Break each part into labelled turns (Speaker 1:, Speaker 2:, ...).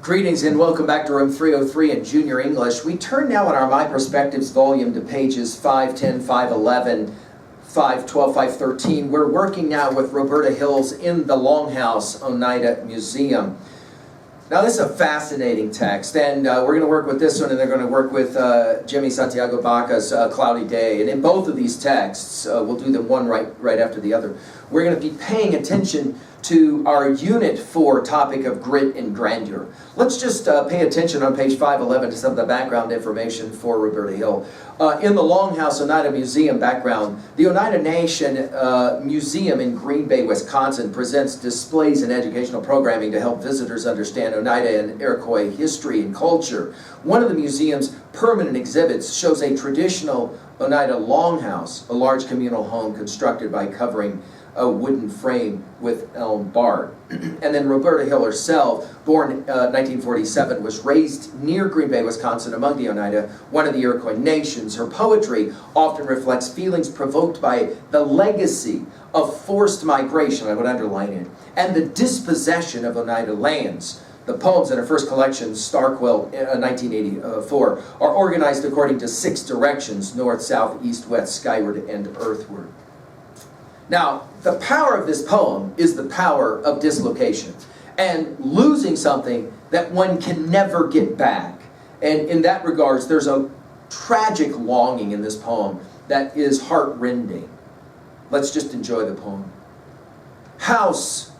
Speaker 1: Greetings and welcome back to room 303 in Junior English. We turn now in our MyPerspectives volume to pages 510, 511, 512, 513. We're working now with Roberta Hills in the Longhouse, Oneida Museum. Now this is a fascinating text, and we're going to work with this one, and they're going to work with Jimmy Santiago Baca's Cloudy Day. And in both of these texts, we'll do them one right after the other, we're going to be paying attention to our unit 4 topic of grit and grandeur. Let's just pay attention on page 511 to some of the background information for Roberta Hill. In the Longhouse Oneida Museum background, the Oneida Nation Museum in Green Bay, Wisconsin presents displays and educational programming to help visitors understand Oneida and Iroquois history and culture. One of the museum's permanent exhibits shows a traditional Oneida longhouse, a large communal home constructed by covering a wooden frame with elm bark. And then Roberta Hill herself, born 1947, was raised near Green Bay, Wisconsin, among the Oneida, one of the Iroquois nations. Her poetry often reflects feelings provoked by the legacy of forced migration, I would underline it, and the dispossession of Oneida lands. The poems in her first collection, Starkville, 1984, are organized according to 6 directions: north, south, east, west, skyward, and earthward. Now, the power of this poem is the power of dislocation and losing something that one can never get back. And in that regards, there's a tragic longing in this poem that is heart-rending. Let's just enjoy the poem. House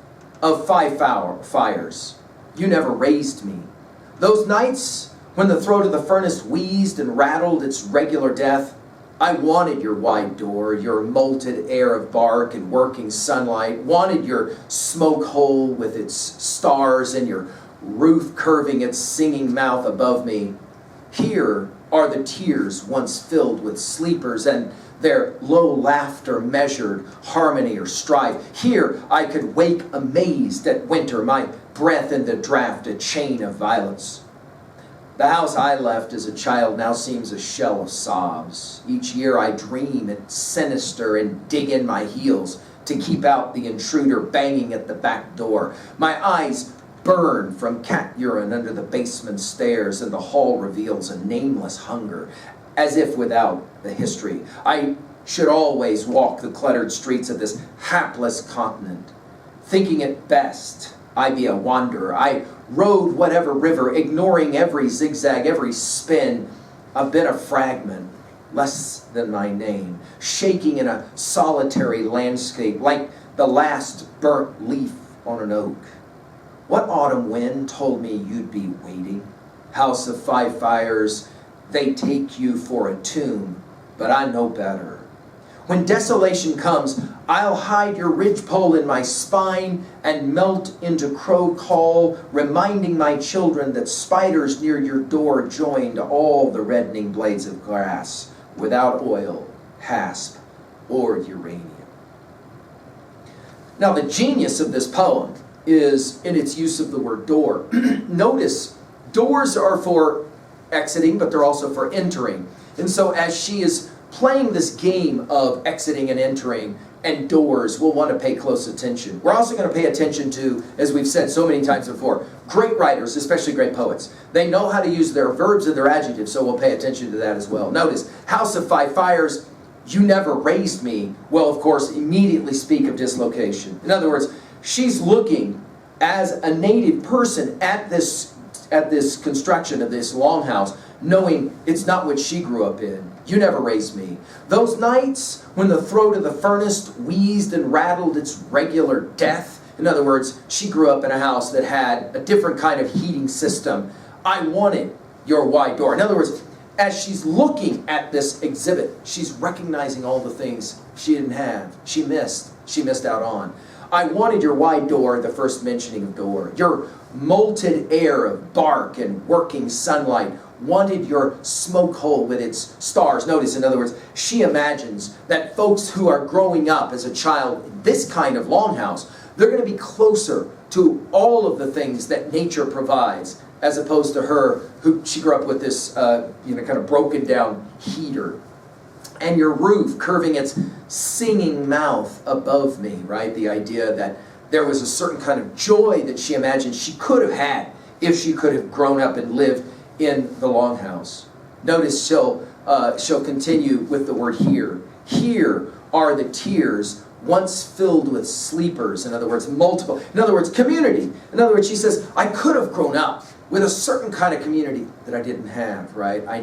Speaker 1: of 5 fires, you never raised me. Those nights when the throat of the furnace wheezed and rattled its regular death, I wanted your wide door, your molted air of bark and working sunlight, wanted your smoke hole with its stars and your roof curving its singing mouth above me. Here are the tears once filled with sleepers and their low laughter measured harmony or strife. Here I could wake amazed at winter, my breath in the draught a chain of violets. The house I left as a child now seems a shell of sobs. Each year I dream it's sinister and dig in my heels to keep out the intruder banging at the back door. My eyes burn from cat urine under the basement stairs, and the hall reveals a nameless hunger, as if without the history. I should always walk the cluttered streets of this hapless continent, thinking it best I be a wanderer. I rode whatever river, ignoring every zigzag, every spin. I've been a fragment, less than my name, shaking in a solitary landscape, like the last burnt leaf on an oak. What autumn wind told me you'd be waiting? House of 5 fires, they take you for a tomb, but I know better. When desolation comes, I'll hide your ridgepole in my spine and melt into crow call, reminding my children that spiders near your door joined all the reddening blades of grass without oil, hasp, or uranium. Now, the genius of this poem is in its use of the word door. Notice, doors are for exiting, but they're also for entering. And so as she is playing this game of exiting and entering and doors, we'll want to pay close attention. We're also going to pay attention to, as we've said so many times before, great writers, especially great poets. They know how to use their verbs and their adjectives, so we'll pay attention to that as well. Notice, House of 5 fires, you never raised me, will of course immediately speak of dislocation. In other words, she's looking as a native person at this construction of this longhouse, knowing it's not what she grew up in. You never raised me. Those nights when the throat of the furnace wheezed and rattled its regular death. In other words, she grew up in a house that had a different kind of heating system. I wanted your wide door. In other words, as she's looking at this exhibit, she's recognizing all the things she didn't have, she missed out on. I wanted your wide door, the first mentioning of door. Your molted air of bark and working sunlight, wanted your smoke hole with its stars. Notice, in other words, she imagines that folks who are growing up as a child in this kind of longhouse, they're going to be closer to all of the things that nature provides, as opposed to her, who she grew up with this kind of broken down heater. And your roof curving its singing mouth above me, right? The idea that there was a certain kind of joy that she imagined she could have had if she could have grown up and lived in the Longhouse. Notice she'll continue with the word here. Here are the tears once filled with sleepers. In other words, multiple. In other words, community. In other words, she says, I could have grown up with a certain kind of community that I didn't have, right? I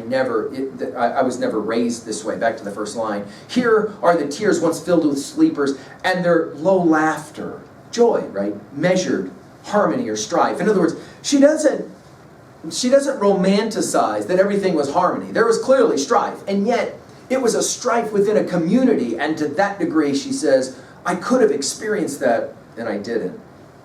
Speaker 1: was never raised this way. Back to the first line. Here are the tears once filled with sleepers, and their low laughter. Joy, right? Measured harmony or strife. In other words, she doesn't romanticize that everything was harmony. There was clearly strife, and yet it was a strife within a community, and to that degree, she says, I could have experienced that, and I didn't.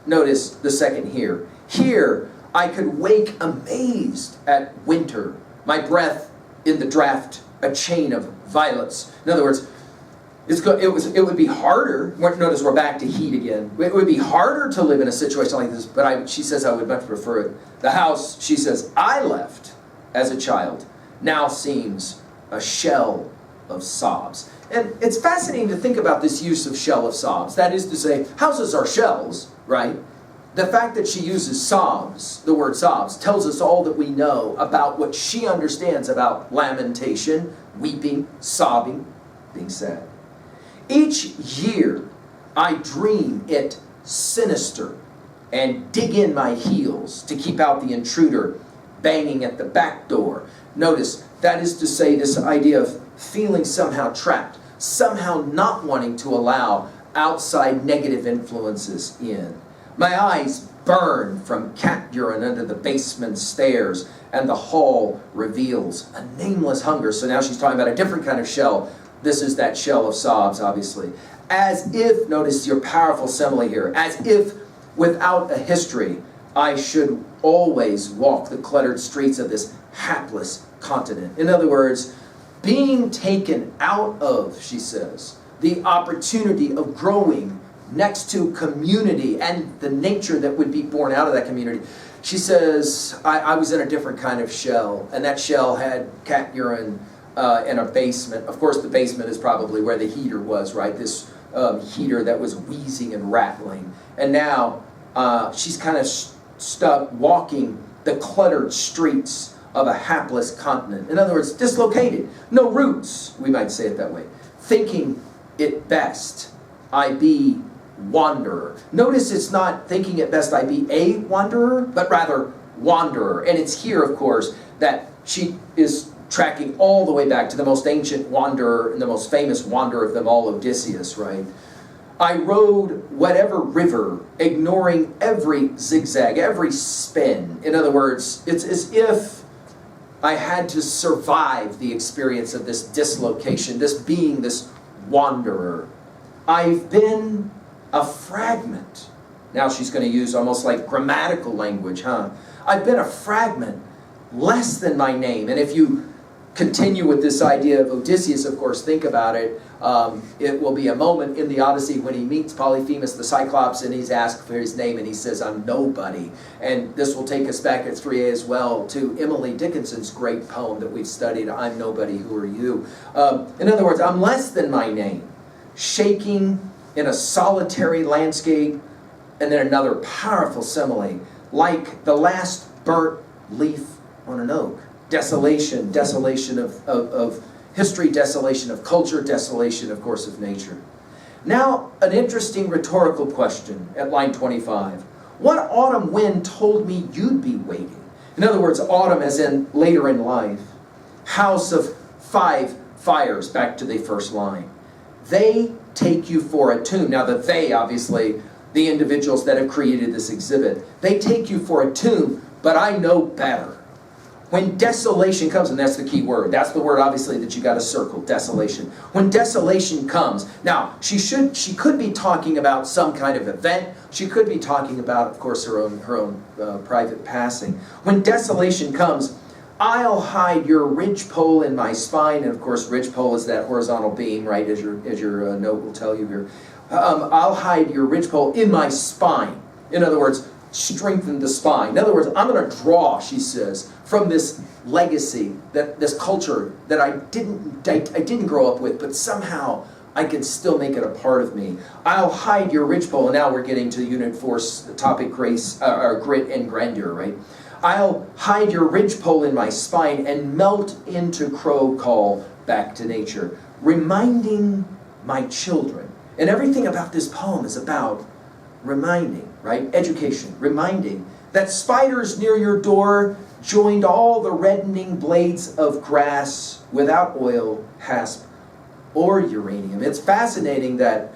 Speaker 1: Notice the second here. Here, I could wake amazed at winter, my breath in the draught, a chain of violets. In other words, it would be harder. Notice we're back to heat again. It would be harder to live in a situation like this, but she says I would much prefer it. The house, she says, I left as a child, now seems a shell of sobs. And it's fascinating to think about this use of shell of sobs. That is to say, houses are shells, right? The fact that she uses sobs, the word sobs, tells us all that we know about what she understands about lamentation, weeping, sobbing, being sad. Each year, I dream it sinister and dig in my heels to keep out the intruder banging at the back door. Notice, that is to say, this idea of feeling somehow trapped, somehow not wanting to allow outside negative influences in. My eyes burn from cat urine under the basement stairs, and the hall reveals a nameless hunger. So now she's talking about a different kind of shell. This is that shell of sobs, obviously. As if, notice your powerful simile here, as if without a history, I should always walk the cluttered streets of this hapless continent. In other words, being taken out of, she says, the opportunity of growing next to community and the nature that would be born out of that community. She says, I was in a different kind of shell, and that shell had cat urine in a basement. Of course, the basement is probably where the heater was, right? This heater that was wheezing and rattling. And now she's kind of stuck walking the cluttered streets of a hapless continent. In other words, dislocated. No roots, we might say it that way. Thinking it best, I be wanderer. Notice it's not thinking it best I be a wanderer, but rather wanderer. And it's here, of course, that she is tracking all the way back to the most ancient wanderer and the most famous wanderer of them all, Odysseus, right? I rode whatever river, ignoring every zigzag, every spin. In other words, it's as if I had to survive the experience of this dislocation, this being this wanderer. I've been a fragment. Now she's going to use almost like grammatical language, huh? I've been a fragment, less than my name. And if you continue with this idea of Odysseus, of course, think about it. It will be a moment in the Odyssey when he meets Polyphemus the Cyclops and he's asked for his name and he says, I'm nobody. And this will take us back at 3A as well to Emily Dickinson's great poem that we've studied, I'm Nobody, Who Are You? In other words, I'm less than my name, shaking in a solitary landscape. And then another powerful simile, like the last burnt leaf on an oak. Desolation, desolation of history, desolation of culture, desolation, of course, of nature. Now, an interesting rhetorical question at line 25. What autumn wind told me you'd be waiting? In other words, autumn as in later in life. House of 5 fires, back to the first line. They take you for a tomb. Now, the they, obviously, the individuals that have created this exhibit, they take you for a tomb, but I know better. When desolation comes, and that's the key word, that's the word obviously that you got to circle, desolation. When desolation comes, now she could be talking about some kind of event. She could be talking about, of course, her own private passing. When desolation comes, I'll hide your ridgepole in my spine, and of course, ridgepole is that horizontal beam, right? As your note will tell you here. I'll hide your ridgepole in my spine. In other words, strengthen the spine. In other words, I'm going to draw, she says, from this legacy, that this culture that I didn't grow up with, but somehow I can still make it a part of me. I'll hide your ridgepole, and now we're getting to Unit 4's topic, grace, or grit and grandeur, right? I'll hide your ridgepole in my spine and melt into crow call back to nature, reminding my children. And everything about this poem is about reminding, right? Education, reminding that spiders near your door joined all the reddening blades of grass without oil, hasp, or uranium. It's fascinating that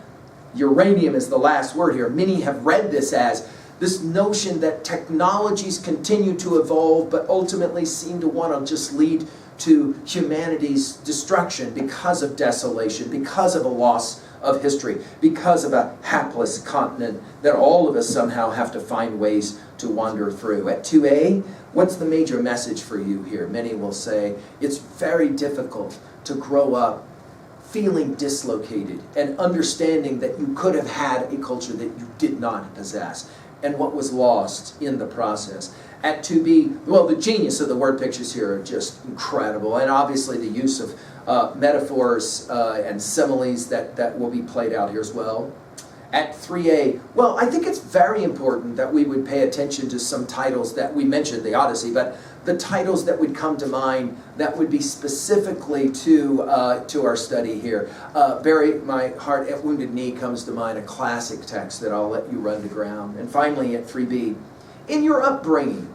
Speaker 1: uranium is the last word here. Many have read this as this notion that technologies continue to evolve but ultimately seem to want to just lead to humanity's destruction because of desolation, because of a loss of history, because of a hapless continent that all of us somehow have to find ways to wander through. At 2A, what's the major message for you here? Many will say it's very difficult to grow up feeling dislocated and understanding that you could have had a culture that you did not possess and what was lost in the process. At 2B, well, the genius of the word pictures here are just incredible, and obviously the use of metaphors and similes that will be played out here as well. At 3A, well, I think it's very important that we would pay attention to some titles that we mentioned, the Odyssey, but the titles that would come to mind that would be specifically to our study here. Bury My Heart at Wounded Knee comes to mind, a classic text that I'll let you run to ground. And finally at 3B, in your upbringing,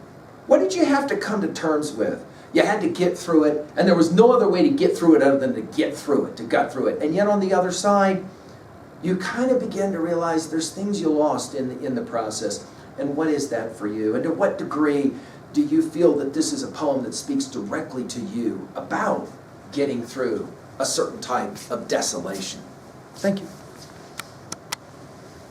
Speaker 1: what did you have to come to terms with? You had to get through it, and there was no other way to get through it other than to get through it, to gut through it. And yet on the other side, you kind of begin to realize there's things you lost in the process. And what is that for you? And to what degree do you feel that this is a poem that speaks directly to you about getting through a certain type of desolation? Thank you.